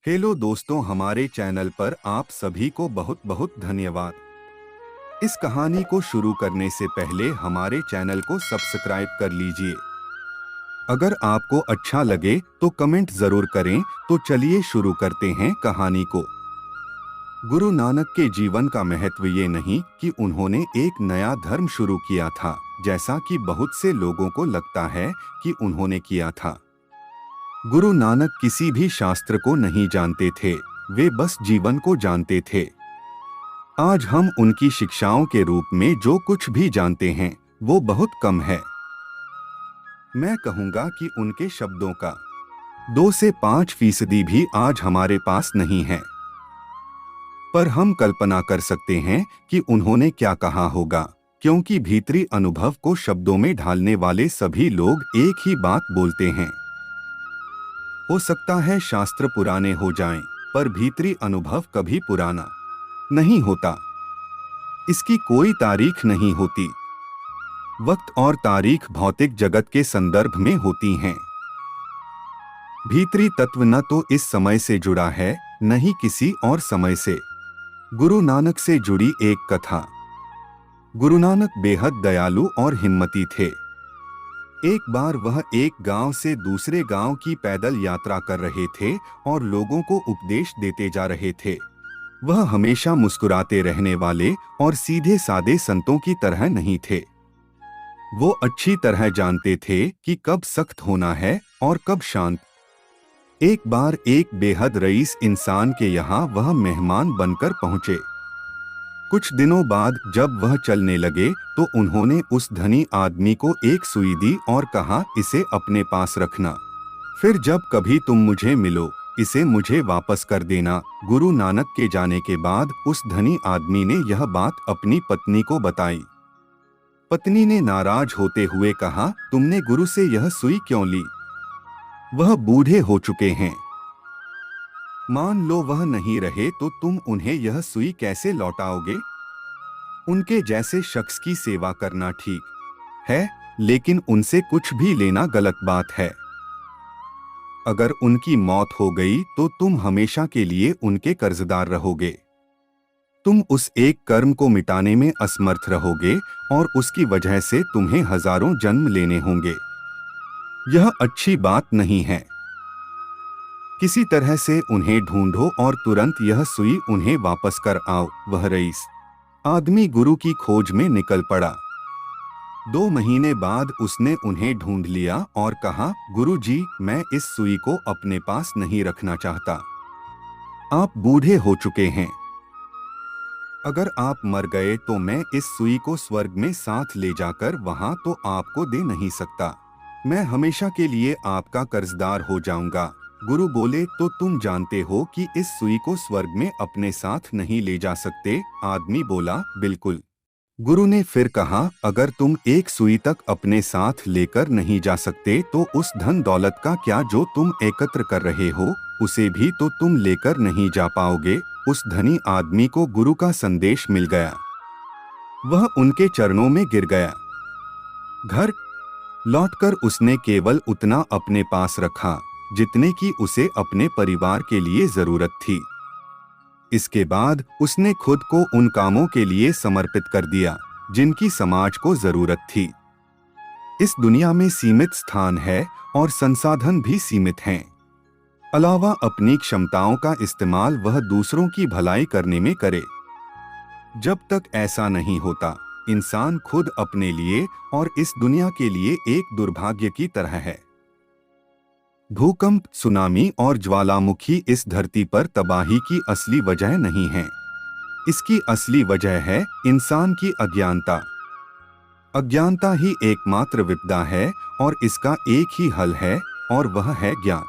Hello दोस्तों, हमारे channel पर आप सभी को बहुत बहुत धन्यवाद। इस कहानी को शुरू करने से पहले हमारे चैनल को सब्सक्राइब कर लीजिए। अगर आपको अच्छा लगे तो कमेंट जरूर करें। तो चलिए शुरू करते हैं कहानी को। गुरु नानक के जीवन का महत्व ये नहीं कि उन्होंने एक नया धर्म शुरू किया था, जैसा कि बहुत से लोगों को लगता है कि उन्होंने किया था। गुरु नानक किसी भी शास्त्र को नहीं जानते थे, वे बस जीवन को जानते थे। आज हम उनकी शिक्षाओं के रूप में जो कुछ भी जानते हैं वो बहुत कम है। मैं कहूँगा कि उनके शब्दों का 2 से 5% भी आज हमारे पास नहीं है, पर हम कल्पना कर सकते हैं कि उन्होंने क्या कहा होगा, क्योंकि भीतरी अनुभव को शब्दों में ढालने वाले सभी लोग एक ही बात बोलते हैं। हो सकता है शास्त्र पुराने हो जाएं, पर भीतरी अनुभव कभी पुराना नहीं होता। इसकी कोई तारीख नहीं होती। वक्त और तारीख भौतिक जगत के संदर्भ में होती हैं। भीतरी तत्व न तो इस समय से जुड़ा है, न ही किसी और समय से। गुरु नानक से जुड़ी एक कथा। गुरु नानक बेहद दयालु और हिम्मती थे। एक बार वह एक गांव से दूसरे गांव की पैदल यात्रा कर रहे थे और लोगों को उपदेश देते जा रहे थे। वह हमेशा मुस्कुराते रहने वाले और सीधे सादे संतों की तरह नहीं थे। वो अच्छी तरह जानते थे कि कब सख्त होना है और कब शांत। एक बार एक बेहद रईस इंसान के यहाँ वह मेहमान बनकर पहुंचे। कुछ दिनों बाद जब वह चलने लगे तो उन्होंने उस धनी आदमी को एक सुई दी और कहा, इसे अपने पास रखना। फिर जब कभी तुम मुझे मिलो, इसे मुझे वापस कर देना। गुरु नानक के जाने के बाद उस धनी आदमी ने यह बात अपनी पत्नी को बताई। पत्नी ने नाराज होते हुए कहा, तुमने गुरु से यह सुई क्यों ली? वह बूढ़े हो चुके हैं। मान लो वह नहीं रहे तो तुम उन्हें यह सुई कैसे लौटाओगे? उनके जैसे शख्स की सेवा करना ठीक है, लेकिन उनसे कुछ भी लेना गलत बात है। अगर उनकी मौत हो गई तो तुम हमेशा के लिए उनके कर्जदार रहोगे। तुम उस एक कर्म को मिटाने में असमर्थ रहोगे और उसकी वजह से तुम्हें हजारों जन्म लेने होंगे। यह अच्छी बात नहीं है। किसी तरह से उन्हें ढूंढो और तुरंत यह सुई उन्हें वापस कर आओ। वह रईस आदमी गुरु की खोज में निकल पड़ा। 2 महीने बाद उसने उन्हें ढूंढ लिया और कहा, गुरु जी, मैं इस सुई को अपने पास नहीं रखना चाहता। आप बूढ़े हो चुके हैं। अगर आप मर गए तो मैं इस सुई को स्वर्ग में साथ ले जाकर वहां तो आपको दे नहीं सकता। मैं हमेशा के लिए आपका कर्जदार हो जाऊंगा। गुरु बोले, तो तुम जानते हो कि इस सुई को स्वर्ग में अपने साथ नहीं ले जा सकते। आदमी बोला, बिल्कुल। गुरु ने फिर कहा, अगर तुम एक सुई तक अपने साथ लेकर नहीं जा सकते तो उस धन दौलत का क्या जो तुम एकत्र कर रहे हो, उसे भी तो तुम लेकर नहीं जा पाओगे। उस धनी आदमी को गुरु का संदेश मिल गया। वह उनके चरणों में गिर गया। घर लौटकर उसने केवल उतना अपने पास रखा जितने की उसे अपने परिवार के लिए जरूरत थी। इसके बाद उसने खुद को उन कामों के लिए समर्पित कर दिया जिनकी समाज को जरूरत थी। इस दुनिया में सीमित स्थान है और संसाधन भी सीमित हैं। अलावा अपनी क्षमताओं का इस्तेमाल वह दूसरों की भलाई करने में करे। जब तक ऐसा नहीं होता, इंसान खुद अपने लिए और इस दुनिया के लिए एक दुर्भाग्य की तरह है। भूकंप, सुनामी और ज्वालामुखी इस धरती पर तबाही की असली वजह नहीं है। इसकी असली वजह है इंसान की अज्ञानता। अज्ञानता ही एकमात्र विपदा है और इसका एक ही हल है और वह है ज्ञान।